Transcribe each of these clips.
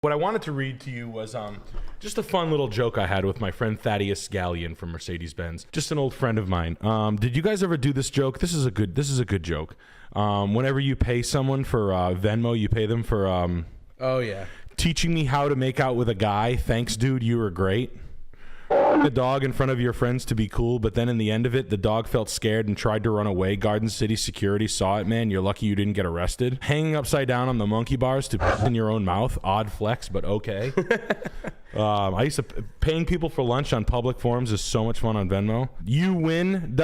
What I wanted to read to you was just a fun little joke I had with my friend Thaddeus Gallion from Mercedes-Benz. Just an old friend of mine. Did you guys ever do this joke? This is a good joke. Whenever you pay someone for Venmo, you pay them for oh yeah, teaching me how to make out with a guy. Thanks, dude. You were great. The dog in front of your friends to be cool, but then in the end of it, the dog felt scared and tried to run away. Garden City security saw it, man. You're lucky you didn't get arrested. Hanging upside down on the monkey bars to piss in your own mouth. Odd flex, but okay. I used to paying people for lunch on public forums is so much fun on Venmo. You win. ...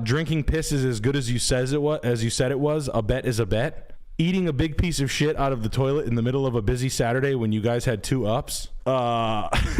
Drinking piss is as good as you said it was. A bet is a bet. Eating a big piece of shit out of the toilet in the middle of a busy Saturday when you guys had 2 ups.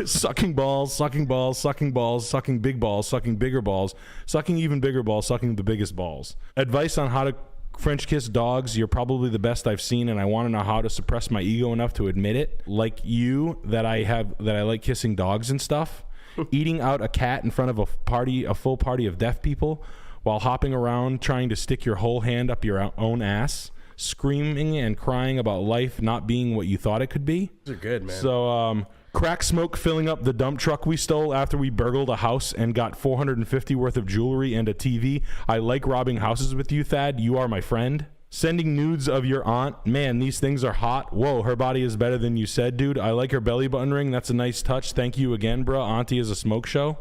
Sucking balls, sucking balls, sucking balls, sucking big balls, sucking bigger balls, sucking even bigger balls, sucking the biggest balls. Advice on how to French kiss dogs. You're probably the best I've seen, and I want to know how to suppress my ego enough to admit it. Like you, that I like kissing dogs and stuff. Eating out a cat in front of a full party of deaf people while hopping around trying to stick your whole hand up your own ass. Screaming and crying about life not being what you thought it could be. Those are good, man. So, crack smoke filling up the dump truck we stole after we burgled a house and got $450 worth of jewelry and a TV. I like robbing houses with you, Thad. You are my friend. Sending nudes of your aunt. Man, these things are hot. Whoa, her body is better than you said, dude. I like her belly button ring. That's a nice touch. Thank you again, bro. Auntie is a smoke show.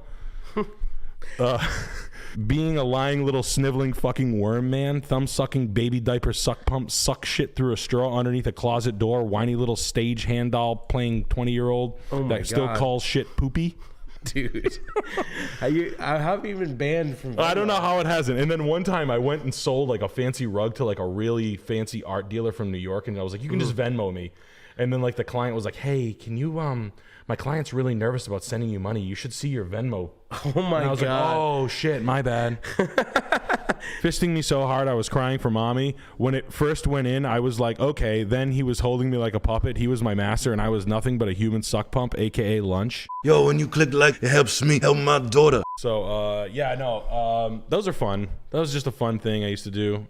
Being a lying little sniveling fucking worm, man. Thumb sucking baby diaper suck pump suck shit through a straw underneath a closet door. Whiny little stage hand doll playing 20-year-old that still calls shit poopy. Dude, how have you been banned from Venmo? I don't know how it hasn't. And then one time I went and sold like a fancy rug to like a really fancy art dealer from New York, and I was like, you can just Venmo me. And then like the client was like, hey, can you my client's really nervous about sending you money. You should see your Venmo. Oh my God. And I was like, oh shit, my bad. Fisting me so hard I was crying for mommy. When it first went in, I was like, okay. Then he was holding me like a puppet. He was my master and I was nothing but a human suck pump, aka lunch. Yo, when you click like, it helps me help my daughter. So yeah, no, those are fun. That was just a fun thing I used to do.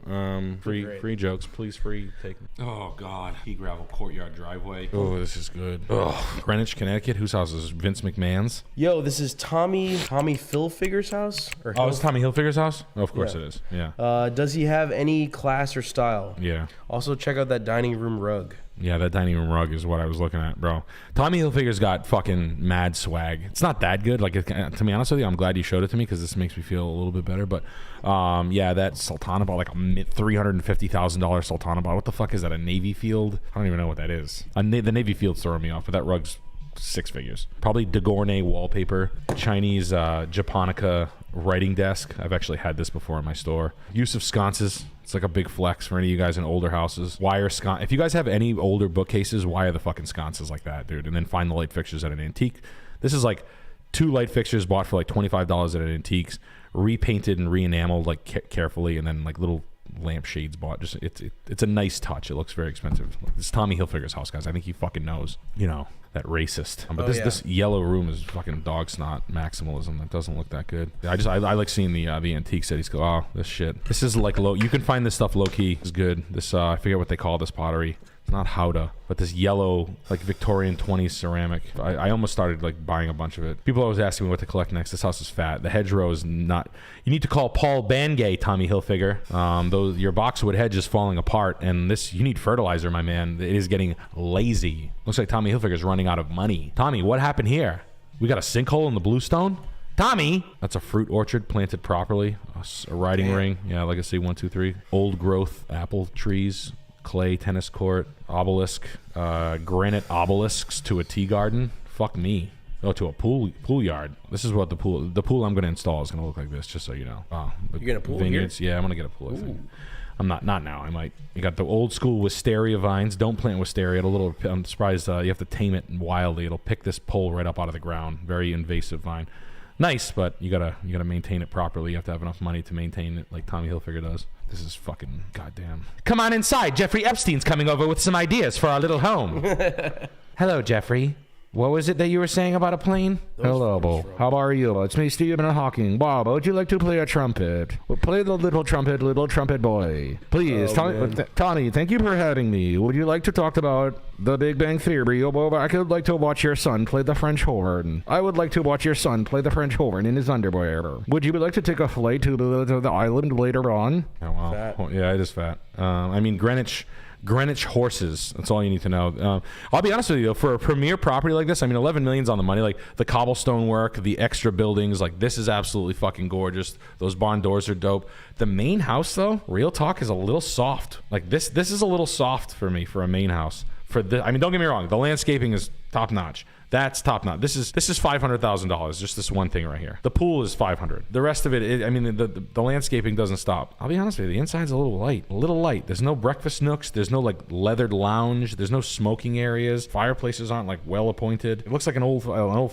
Free jokes, please. Free take. Oh God, pea gravel courtyard driveway. Oh, this is good. Oh, Greenwich, Connecticut. Whose house is this? Vince McMahon's? Yo, this is Tommy Hilfiger's house. It's Tommy Hilfiger's house. Oh, of course it is. Yeah. Does he have any class or style? Yeah. Also, check out that dining room rug. Yeah, that dining room rug is what I was looking at, bro. Tommy Hilfiger's got fucking mad swag. It's not that good. Like, to be honest with you, I'm glad you showed it to me because this makes me feel a little bit better. But, yeah, that Sultana ball, like a $350,000 Sultana ball. What the fuck is that, a Navy Field? I don't even know what that is. The Navy Field's throwing me off, but that rug's 6 figures. Probably de Gournay wallpaper, Chinese Japonica writing desk. I've actually had this before in my store. Use of sconces. It's like a big flex for any of you guys in older houses. Wire sconce. If you guys have any older bookcases, wire the fucking sconces like that, dude. And then find the light fixtures at an antique. This is like 2 light fixtures bought for like $25 at an antiques, repainted and re-enameled like carefully, and then like little lamp shades bought. Just it's a nice touch. It looks very expensive. It's Tommy Hilfiger's house, guys. I think he fucking knows. You know, that racist. But this yellow room is fucking dog snot maximalism. That doesn't look that good. I like seeing the antique cities go, oh, this shit. This is like low. You can find this stuff low key. It's good. This I forget what they call this pottery. It's not Howdah, but this yellow, like Victorian 20s ceramic. I almost started like buying a bunch of it. People always asking me what to collect next. This house is fat. The hedgerow is not. You need to call Paul Bangay, Tommy Hilfiger. Your boxwood hedge is falling apart, and you need fertilizer, my man. It is getting lazy. Looks like Tommy Hilfiger's running out of money. Tommy, what happened here? We got a sinkhole in the bluestone? Tommy! That's a fruit orchard planted properly. A riding ring. Yeah, Legacy 1, 2, 3. Old growth apple trees. Clay tennis court, obelisk, granite obelisks to a tea garden. Fuck me. Oh, to a pool yard. This is what the pool I'm going to install is going to look like this, just so you know. Oh, you're going to pool vineyards. Here? Yeah, I'm going to get a pool, I think. I'm not now. I might. You got the old school wisteria vines. Don't plant wisteria. I'm surprised you have to tame it wildly. It'll pick this pole right up out of the ground. Very invasive vine. Nice, but you gotta maintain it properly. You have to have enough money to maintain it like Tommy Hilfiger does. This is fucking goddamn. Come on inside. Jeffrey Epstein's coming over with some ideas for our little home. Hello, Jeffrey. What was it that you were saying about a plane? Hello, Bo. How are you? It's me, Stephen Hawking. Bob, would you like to play a trumpet? Well, play the little trumpet boy. Please, Tony, thank you for having me. Would you like to talk about the Big Bang Theory? I could like to watch your son play the French horn. I would like to watch your son play the French horn in his underwear. Would you like to take a flight to the island later on? Oh, wow. Fat. Yeah, it is fat. I mean, Greenwich horses. That's all you need to know. I'll be honest with you, for a premier property like this, I mean, 11 million's on the money. Like the cobblestone work, the extra buildings, like this is absolutely fucking gorgeous. Those barn doors are dope. The main house, though, real talk, is a little soft. Like this is a little soft for me for a main house. I mean, don't get me wrong. The landscaping is top notch. That's top notch. This is $500,000. Just this one thing right here. The pool is $500,000. The rest of it, I mean, the landscaping doesn't stop. I'll be honest with you. The inside's a little light. There's no breakfast nooks. There's no like leathered lounge. There's no smoking areas. Fireplaces aren't like well appointed. It looks like an old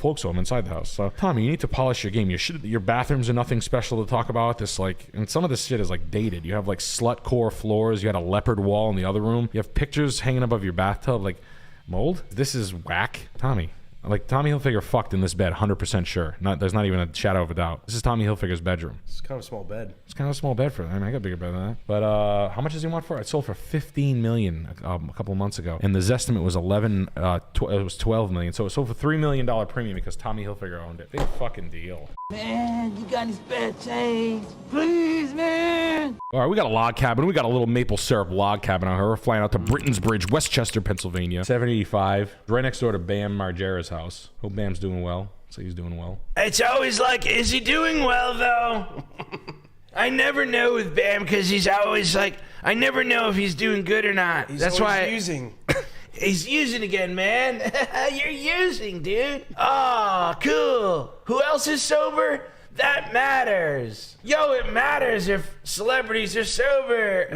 folks home inside the house. So Tommy, you need to polish your game. Your bathrooms are nothing special to talk about. And some of this shit is like dated. You have like slut core floors. You had a leopard wall in the other room. You have pictures hanging above your bathtub like mold. This is whack, Tommy. Like Tommy Hilfiger fucked in this bed, 100% sure. There's not even a shadow of a doubt. This is Tommy Hilfiger's bedroom. It's kind of a small bed. It's kind of a small bed for him. I mean, I got a bigger bed than that. But how much does he want for it? It sold for $15 million a couple of months ago, and the Zestimate was it was $12 million. So it sold for $3 million premium because Tommy Hilfiger owned it. Big fucking deal. Man, you got any spare change? Please, man. All right, we got a log cabin. We got a little maple syrup log cabin out here. We're flying out to Britton's Bridge, Westchester, Pennsylvania. 785, right next door to Bam Margera's house. Hope Bam's doing well. So he's doing well. It's always like, is he doing well, though? I never know with Bam because he's always like, I never know if he's doing good or not. That's why using. He's using again, man. You're using, dude. Oh, cool. Who else is sober? That matters. Yo, it matters if celebrities are sober.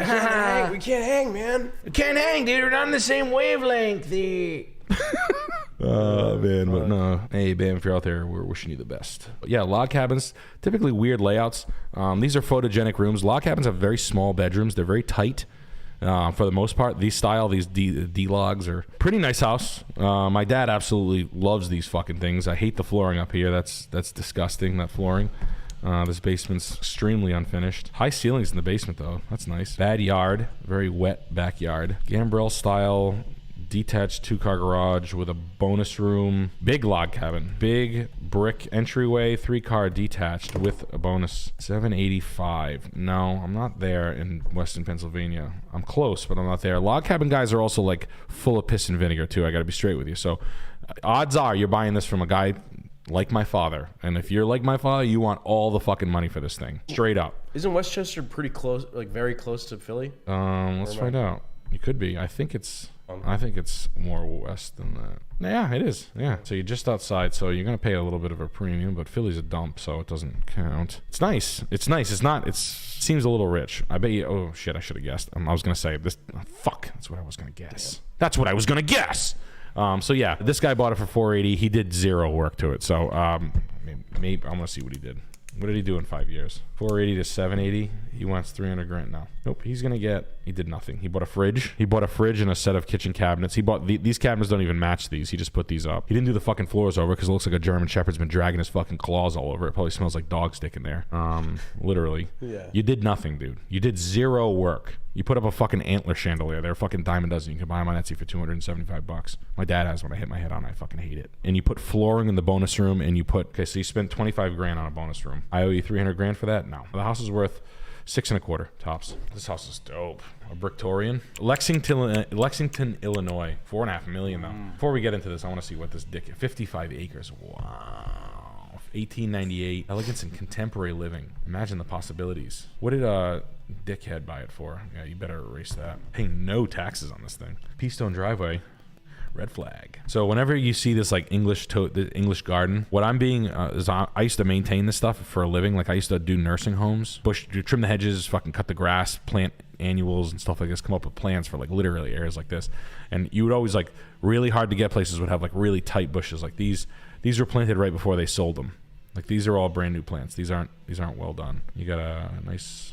We can't hang, man. We can't hang, dude. We're not on the same wavelength. Man, but no. Hey, Bam, if you're out there, we're wishing you the best. But yeah, log cabins, typically weird layouts. These are photogenic rooms. Log cabins have very small bedrooms. They're very tight. For the most part, these D-logs are pretty nice house. My dad absolutely loves these fucking things. I hate the flooring up here. That's disgusting, that flooring. This basement's extremely unfinished. High ceilings in the basement, though. That's nice. Bad yard. Very wet backyard. Gambrel style detached 2-car garage with a bonus room. Big log cabin. Big brick entryway, 3-car detached with a bonus. 785. No, I'm not there in Western Pennsylvania. I'm close, but I'm not there. Log cabin guys are also like full of piss and vinegar too. I gotta be straight with you. So odds are you're buying this from a guy like my father. And if you're like my father, you want all the fucking money for this thing. Straight up. Isn't Westchester pretty close, like very close to Philly? Let's find out. It could be. I think it's more west than that. Yeah, it is. Yeah. So you're just outside, so you're gonna pay a little bit of a premium, but Philly's a dump, so it doesn't count. It's nice. It's nice. It's not. It seems a little rich. I bet you. Oh shit! I should have guessed. I was gonna say this. Fuck. That's what I was gonna guess. Damn. That's what I was gonna guess. So yeah, this guy bought it for $480. He did zero work to it. So maybe I'm gonna see what he did. What did he do in 5 years? 480 to 780. He wants 300 grand now. Nope. He did nothing. He bought a fridge. He bought a fridge and a set of kitchen cabinets. He bought these cabinets don't even match these. He just put these up. He didn't do the fucking floors over because it looks like a German Shepherd's been dragging his fucking claws all over it. Probably smells like dog stick in there. Literally. Yeah. You did nothing, dude. You did zero work. You put up a fucking antler chandelier. They're a fucking dime a dozen. You can buy them on Etsy for $275. My dad has one. I hit my head on it. I fucking hate it. And you put flooring in the bonus room, and so you spent 25 grand on a bonus room. I owe you 300 grand for that? No. The house is worth $6.25 tops. This house is dope. A Victorian. Lexington, Illinois. $4.5 million though. Before we get into this, I want to see what this 55 acres. Wow. 1898. Elegance and contemporary living. Imagine the possibilities. What did dickhead buy it for? Yeah, you better erase that. Paying no taxes on this thing. Peastone driveway. Red flag. So whenever you see this like the English garden, what I'm being is I used to maintain this stuff for a living. Like I used to do nursing homes, trim the hedges, fucking cut the grass, plant annuals and stuff like this, come up with plans for like literally areas like this. And you would always like really hard to get places would have like really tight bushes. Like these were planted right before they sold them. Like these are all brand new plants. These aren't well done. You got a nice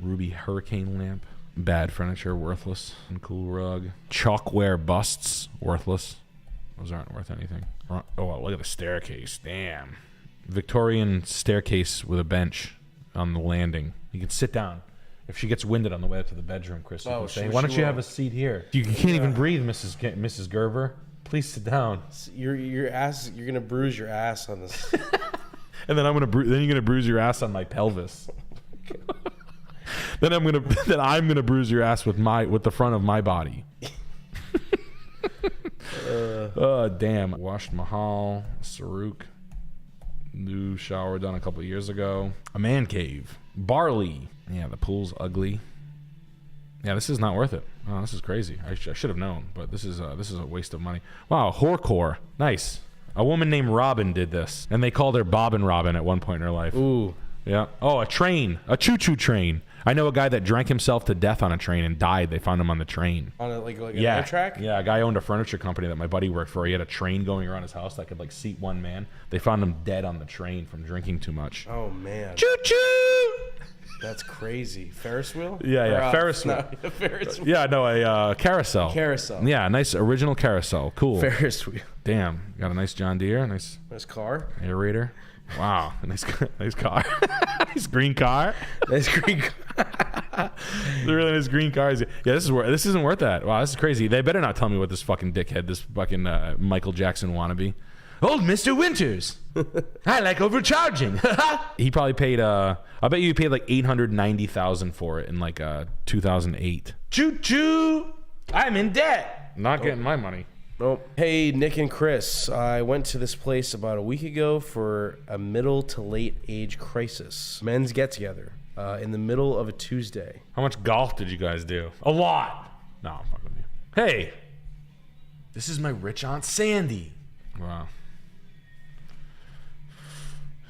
ruby hurricane lamp. Bad furniture, worthless. And cool rug. Chalkware busts, worthless. Those aren't worth anything. Oh, well, look at the staircase. Damn. Victorian staircase with a bench on the landing. You can sit down. If she gets winded on the way up to the bedroom, Chris, why don't you have a seat here? You can't even breathe, Mrs. Gerber. Please sit down. Your ass. You're gonna bruise your ass on this. And then then you're gonna bruise your ass on my pelvis. then I'm gonna bruise your ass with the front of my body. Oh damn! Washed Mahal, Saruk. New shower done a couple of years ago. A man cave. Barley. Yeah, the pool's ugly. Yeah, this is not worth it. Oh, this is crazy. I should have known, but this is a waste of money. Wow, whorecore. Nice. A woman named Robin did this, and they called her Bobbin Robin at one point in her life. Ooh. Yeah. Oh, a train. A choo-choo train. I know a guy that drank himself to death on a train and died. They found him on the train. On a, like an air track? Yeah, a guy owned a furniture company that my buddy worked for. He had a train going around his house that could seat one man. They found him dead on the train from drinking too much. Oh, man. Choo-choo! That's crazy. Ferris wheel? Yeah, Ferris wheel. No, Ferris wheel. Yeah, no, a carousel. Carousel. Yeah, nice original carousel. Cool. Ferris wheel. Damn, got a nice John Deere, nice car. aerator. Wow, nice car. Nice green car. Nice green car. Really nice green cars. Yeah, this isn't worth that. Wow, this is crazy. They better not tell me what this fucking dickhead, this fucking Michael Jackson wannabe. Old Mr. Winters. I like overcharging. He probably paid I bet you he paid like $890,000 for it in 2008. Choo choo. I'm in debt. Not getting my money. Nope. Hey, Nick and Chris, I went to this place about a week ago for a middle to late age crisis. Men's get together in the middle of a Tuesday. How much golf did you guys do? A lot. No, I'm fucking with you. Hey, this is my rich Aunt Sandy. Wow.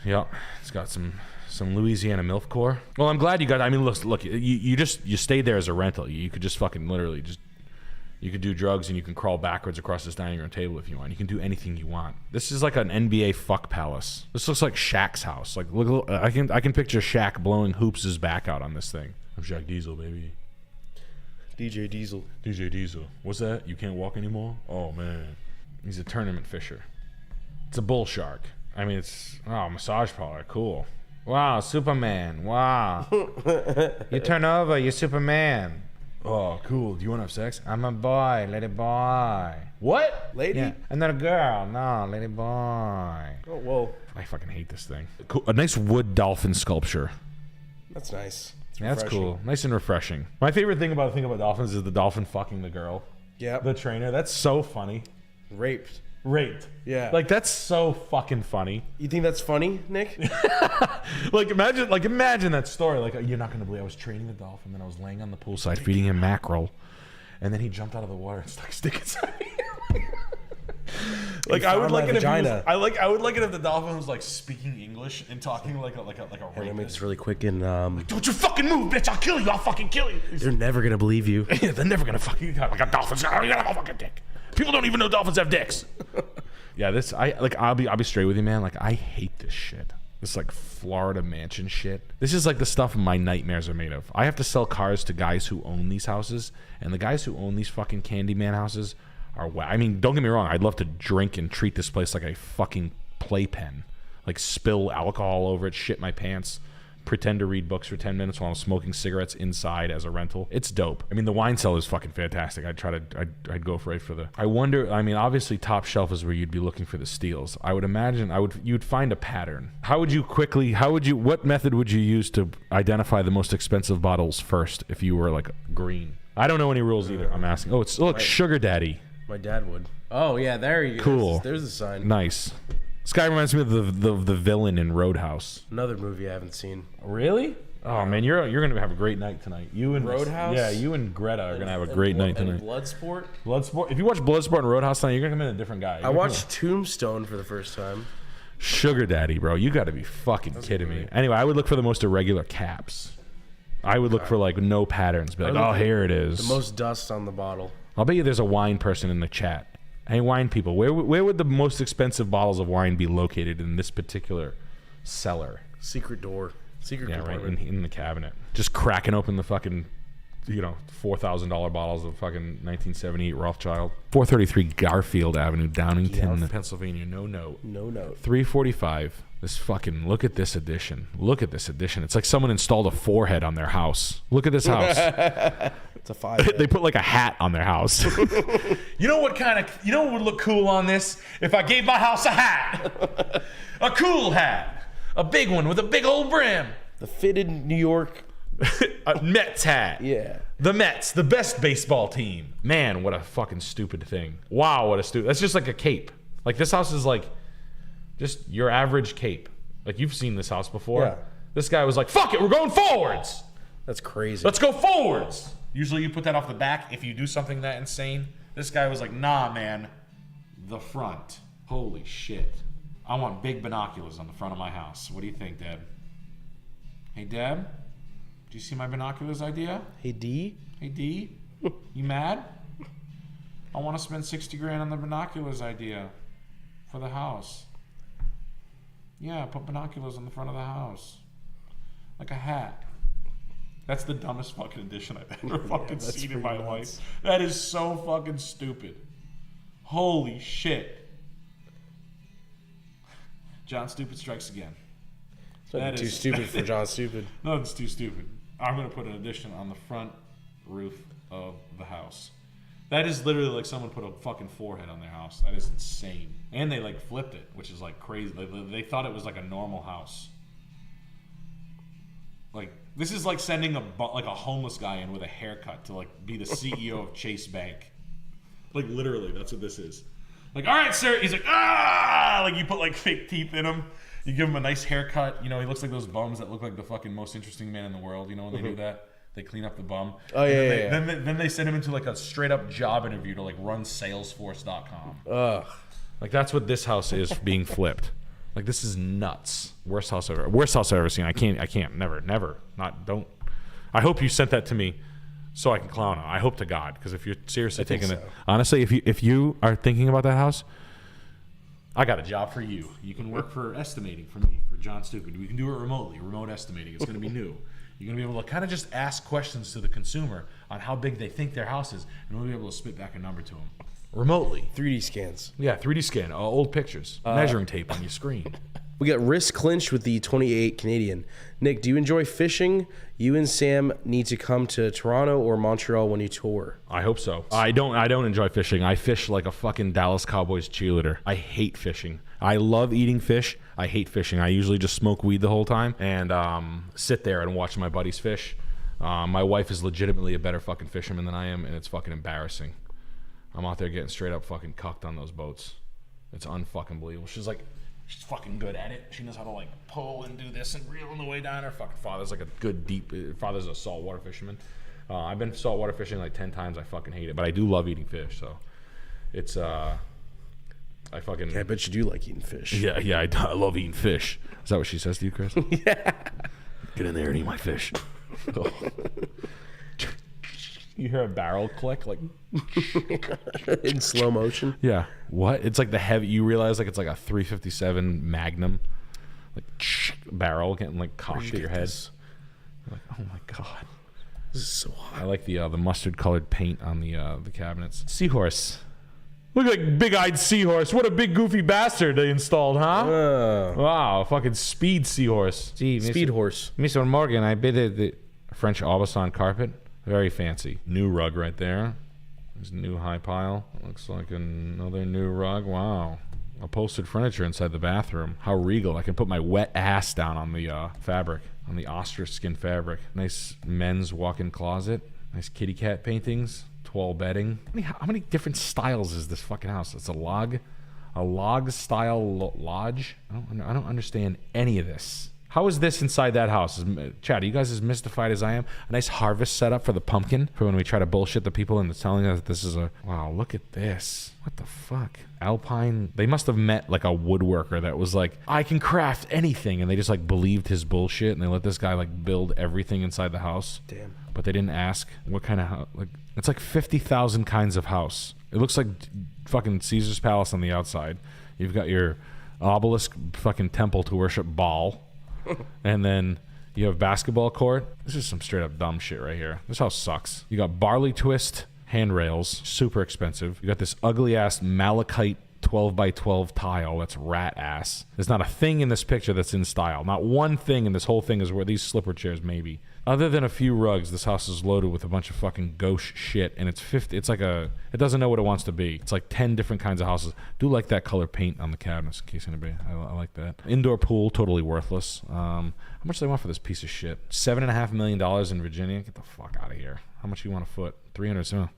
Yep, it's got some Louisiana MILF core. Well, I'm glad you got. I mean, look, you stayed there as a rental. You could just fucking literally just. You could do drugs and you can crawl backwards across this dining room table if you want. You can do anything you want. This is like an NBA fuck palace. This looks like Shaq's house. Like, look, I can picture Shaq blowing Hoops' back out on this thing. I'm Shaq Diesel, baby. DJ Diesel. DJ Diesel. What's that? You can't walk anymore? Oh man, he's a tournament fisher. It's a bull shark. I mean, massage parlor. Cool. Wow, Superman. Wow. You turn over. You're Superman. Oh, cool. Do you want to have sex? I'm a boy, lady boy. What? Lady? Yeah. I'm not a girl. No, lady boy. Oh, whoa. I fucking hate this thing. Cool. A nice wood dolphin sculpture. That's nice. Yeah, that's cool. Nice and refreshing. My favorite thing about dolphins is the dolphin fucking the girl. Yeah. The trainer. That's so funny. Raped. Yeah. Like, that's so fucking funny. You think that's funny, Nick? Imagine that story. Like, you're not gonna believe I was training the dolphin, then I was laying on the poolside feeding him mackerel, and then he jumped out of the water and stuck his dick inside me. Like, I would like it if I would like it if the dolphin was like speaking English and talking like a rapist. Let me make this really quick and Don't you fucking move, bitch! I'll kill you! I'll fucking kill you! They're never gonna believe you. They're never gonna fucking like a dolphin's got a fucking dick. People don't even know dolphins have dicks. Yeah, I'll be straight with you, man. Like, I hate this shit. This like Florida mansion shit. This is like the stuff my nightmares are made of. I have to sell cars to guys who own these houses, and the guys who own these fucking Candyman houses are. I mean, don't get me wrong. I'd love to drink and treat this place like a fucking playpen, like spill alcohol over it, shit my pants, pretend to read books for 10 minutes while I'm smoking cigarettes inside as a rental. It's dope. I mean, the wine cellar is fucking fantastic. I'd go right for the. I wonder. I mean, obviously, top shelf is where you'd be looking for the steals. I would imagine you'd find a pattern. What method would you use to identify the most expensive bottles first if you were like green? I don't know any rules either. I'm asking. Oh, look, Sugar Daddy. My dad would. Oh yeah, there you go. Cool. There's a sign. Nice. This guy reminds me of the villain in Roadhouse. Another movie I haven't seen. Really? Oh man, you're gonna have a great night tonight. You and Roadhouse. Yeah, you and Greta are gonna have a great night tonight. Bloodsport. Bloodsport. If you watch Bloodsport and Roadhouse tonight, you're gonna come in a different guy. I watched Tombstone for the first time. Sugar Daddy, bro. You got to be fucking kidding me. Anyway, I would look for the most irregular caps. I would look for like no patterns. Be like, oh, here it is. The most dust on the bottle. I'll bet you there's a wine person in the chat. Hey, wine people, where would the most expensive bottles of wine be located in this particular cellar? Secret door. Secret compartment. Right in the cabinet. Just cracking open the fucking $4,000 bottles of fucking 1978 Rothschild. 433 Garfield Avenue, Downingtown, Pennsylvania. No note. 345. This fucking, look at this addition. It's like someone installed a forehead on their house. Look at this house. It's a 5. They put like a hat on their house. You know what would look cool on this? If I gave my house a hat. A cool hat. A big one with a big old brim. The fitted New York. A Mets hat. Yeah. The Mets, the best baseball team. Man, what a fucking stupid thing. Wow, what a stupid. That's just like a cape. Like this house is like just your average cape. Like you've seen this house before. Yeah. This guy was like, fuck it, we're going forwards. That's crazy. Let's go forwards. Usually you put that off the back if you do something that insane. This guy was like, nah, man, the front. Holy shit. I want big binoculars on the front of my house. What do you think, Deb? Hey, Deb? Do you see my binoculars idea? Hey, D? Hey, D? You mad? I want to spend $60,000 on the binoculars idea for the house. Yeah, put binoculars on the front of the house. Like a hat. That's the dumbest fucking addition I've ever fucking seen in my life. That is so fucking stupid. Holy shit. John Stupid strikes again. That too stupid for John Stupid. No, it's too stupid. I'm going to put an addition on the front roof of the house. That is literally like someone put a fucking forehead on their house. That is insane. And they like flipped it, which is like crazy. They thought it was like a normal house. Like this is like sending a homeless guy in with a haircut to like be the CEO of Chase Bank. Like literally, that's what this is. Like, all right, sir. He's like, ah! Like you put like fake teeth in him. You give him a nice haircut. You know, he looks like those bums that look like the fucking most interesting man in the world. You know when they do that? They clean up the bum. Oh, yeah, Then they send him into like a straight up job interview to like run Salesforce.com. Ugh. Like that's what this house is being flipped. Like this is nuts. Worst house I've ever seen. I can't, never, don't. I hope you sent that to me so I can clown on. I hope to God, because if you're seriously thinking it, honestly, if you are thinking about that house, I got a job for you. You can work for estimating for me, for John Stupid. We can do it remotely, remote estimating. It's going to be new. You're going to be able to kind of just ask questions to the consumer on how big they think their house is, and we'll be able to spit back a number to them. Remotely. 3D scans. Yeah, 3D scan. Old pictures. Measuring tape on your screen. We got wrist clinched with the 28 Canadian. Nick, do you enjoy fishing? You and Sam need to come to Toronto or Montreal when you tour. I hope so. I don't enjoy fishing. I fish like a fucking Dallas Cowboys cheerleader. I hate fishing. I love eating fish. I hate fishing. I usually just smoke weed the whole time and sit there and watch my buddies fish. My wife is legitimately a better fucking fisherman than I am, and it's fucking embarrassing. I'm out there getting straight up fucking cucked on those boats. It's unfucking believable. She's fucking good at it. She knows how to like pull and do this and reel on the way down. Her fucking father's like a good deep. Father's a saltwater fisherman. I've been saltwater fishing like 10 times. I fucking hate it, but I do love eating fish. So it's I fucking. Yeah, I bet you do like eating fish. Yeah, I love eating fish. Is that what she says to you, Chris? Yeah. Get in there and eat my fish. You hear a barrel click like in slow motion. Yeah. What? It's like the heavy. You realize like it's like a 357 Magnum, like barrel getting like cocked at your head. You're like, oh my god, this is so hot. I like the mustard colored paint on the cabinets. Seahorse. Look like big-eyed Seahorse. What a big goofy bastard they installed, huh? Wow, fucking speed Seahorse. Gee, Speed horse. Mr. Morgan, I bid the French Aubusson carpet. Very fancy. New rug right there. There's a new high pile. Looks like another new rug. Wow. Upholstered furniture inside the bathroom. How regal. I can put my wet ass down on the fabric, on the ostrich skin fabric. Nice men's walk-in closet. Nice kitty cat paintings. 12 bedding. How many different styles is this fucking house? It's a log style lodge. I don't understand any of this. How is this inside that house? Chad, are you guys as mystified as I am? A nice harvest setup for the pumpkin for when we try to bullshit the people into telling us that this is a... Wow, look at this. What the fuck? Alpine... They must have met like a woodworker that was like, I can craft anything. And they just like believed his bullshit and they let this guy like build everything inside the house. Damn. But they didn't ask what kind of house. Like, it's like 50,000 kinds of house. It looks like fucking Caesar's Palace on the outside. You've got your obelisk fucking temple to worship Baal. And then You have basketball court. This is some straight up dumb shit right here. This house sucks. You got barley twist handrails, super expensive. You got this ugly ass malachite 12 by 12 tile. That's rat ass. There's not a thing in this picture that's in style. Not one thing in this whole thing is where these slipper chairs maybe. Other than a few rugs, this house is loaded with a bunch of fucking gauche shit, and it's 50. It's like it doesn't know what it wants to be. It's like 10 different kinds of houses. Do like that color paint on the cabinets, in case anybody. I like that. Indoor pool, totally worthless. How much do they want for this piece of shit? $7.5 million in Virginia. Get the fuck out of here. How much you want a foot? $360.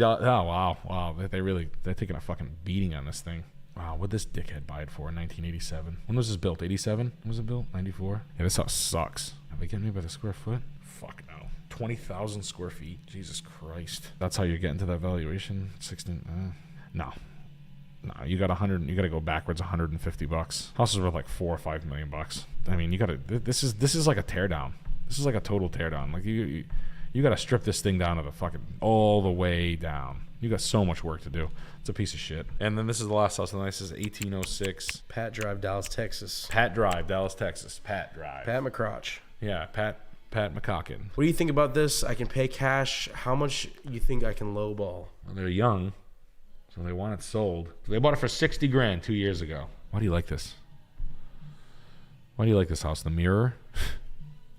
Oh wow. They're taking a fucking beating on this thing. Wow, what'd this dickhead buy it for in 1987? When was this built? 87? When was it built? 94? Yeah, this house sucks. Are they getting me by the square foot? Fuck no. 20,000 square feet. Jesus Christ. That's how you're getting to that valuation? 16? No, you got 100. You got to go backwards $150. House is worth like $4 or $5 million. I mean, you got to. This is like a teardown. This is like a total teardown. Like you got to strip this thing down to the fucking all the way down. You got so much work to do. It's a piece of shit. And then this is the last house. And this is 1806 Pat Drive, Dallas, Texas. Pat Drive, Dallas, Texas. Pat Drive. Pat McCrotch. Yeah, Pat McCocken. What do you think about this? I can pay cash. How much you think I can lowball? Well, they're young, so they want it sold. They bought it for $60,000 2 years ago. Why do you like this? Why do you like this house? The mirror?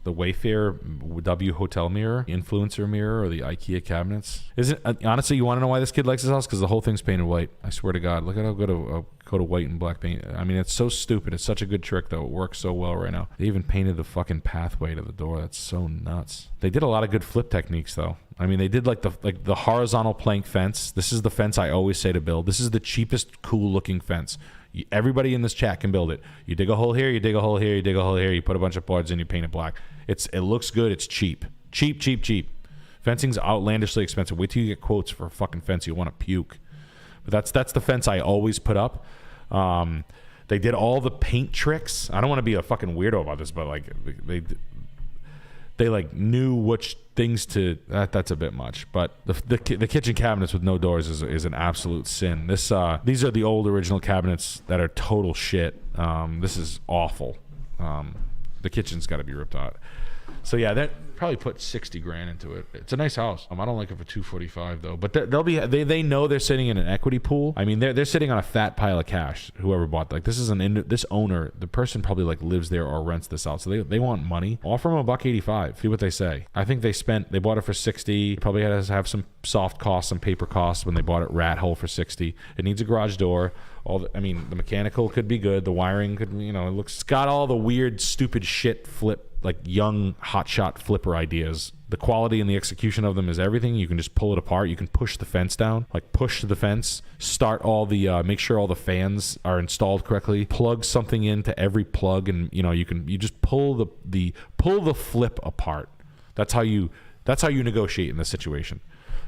The Wayfair W Hotel mirror, the influencer mirror, or the IKEA cabinets. Honestly, you want to know why this kid likes this house? Because the whole thing's painted white. I swear to God. Look at how good a coat of white and black paint. I mean, it's so stupid. It's such a good trick, though. It works so well right now. They even painted the fucking pathway to the door. That's so nuts. They did a lot of good flip techniques, though. I mean, they did like the horizontal plank fence. This is the fence I always say to build. This is the cheapest, cool-looking fence. Everybody in this chat can build it. You dig a hole here, you dig a hole here, you dig a hole here, you put a bunch of boards in, you paint it black. It looks good. It's cheap. Cheap. Fencing's outlandishly expensive. Wait till you get quotes for a fucking fence. You want to puke. But that's the fence I always put up. They did all the paint tricks. I don't want to be a fucking weirdo about this, but like they like knew which things to. That's a bit much. But the kitchen cabinets with no doors is an absolute sin. These are the old original cabinets that are total shit. This is awful. The kitchen's got to be ripped out. So yeah, that probably put $60,000 into it. It's a nice house. I don't like it for $245 though. But they know they're sitting in an equity pool. I mean, they're sitting on a fat pile of cash. Whoever bought this owner, the person probably like lives there or rents this out. So they want money. Offer them $185. See what they say. I think they bought it for $60. Probably had to have some soft costs, some paper costs when they bought it. Rat hole for $60. It needs a garage door. The mechanical could be good. The wiring could, it's got all the weird, stupid shit like young hotshot flipper ideas. The quality and the execution of them is everything. You can just pull it apart. You can push the fence down, like push the fence, start all the, make sure all the fans are installed correctly, plug something into every plug, and you just pull the flip apart. That's how you negotiate in this situation.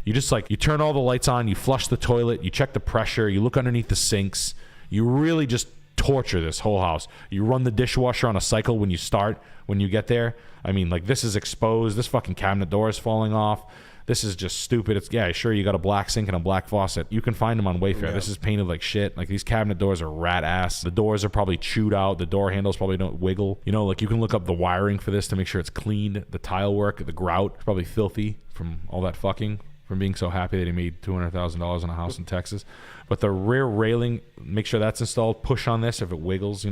You just you turn all the lights on, you flush the toilet, you check the pressure, you look underneath the sinks. You really just torture this whole house. You run the dishwasher on a cycle when you get there. I mean, this is exposed. This fucking cabinet door is falling off. This is just stupid. Sure, you got a black sink and a black faucet. You can find them on Wayfair. Yeah. This is painted like shit. These cabinet doors are rat ass. The doors are probably chewed out. The door handles probably don't wiggle. You can look up the wiring for this to make sure it's clean. The tile work, the grout, is probably filthy from all that fucking. From being so happy that he made $200,000 on a house in Texas. But the rear railing, make sure that's installed. Push on this if it wiggles.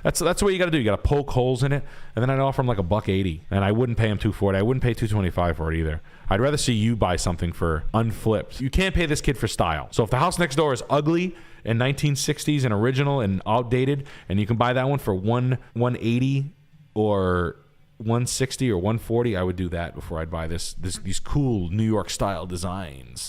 That's what you got to do. You got to poke holes in it, and then I'd offer him like $180, and I wouldn't pay him $240. I wouldn't pay $225 for it either. I'd rather see you buy something for unflipped. You can't pay this kid for style. So if the house next door is ugly and 1960s and original and outdated, and you can buy that one for $180 or $160 or $140, I would do that before I'd buy these cool New York style designs.